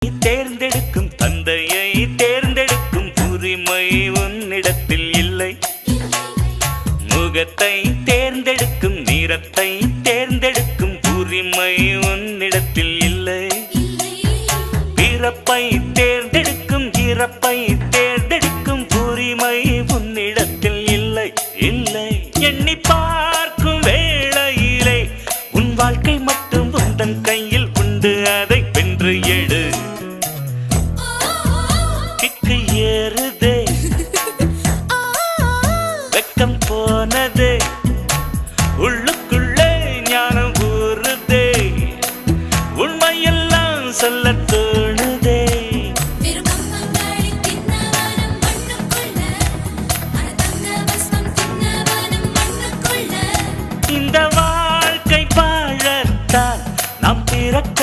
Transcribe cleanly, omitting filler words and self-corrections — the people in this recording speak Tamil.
தேர்ந்தெடுக்கும் தந்தையை தேர்ந்தெடுக்கும் உரிமை உன்னிடத்தில் இல்லை. முகத்தை தேர்ந்தெடுக்கும் நிறத்தை தேர்ந்தெடுக்கும் உரிமை உன்னிடத்தில் இல்லை. பிறப்பை தேர்ந்தெடுக்கும் இறப்பை தேர்ந்தெடுக்கும் உரிமை உன்னிடத்தில் இல்லை. இல்லை எண்ணி பார்க்கும் வேளையிலே உன் வாழ்க்கை மட்டும் உந்தன் கையில் உண்டு. அதை வென்று எடு. கிக்கு ஏறுதே, வெக்கம் போனதே, உள்ளுக்குள்ளே ஞானம் ஊறுதே, உண்மையெல்லாம் சொல்ல தோணுதே. இந்த வாழ்க்கை வாழத்தான் நாம் பிறக்க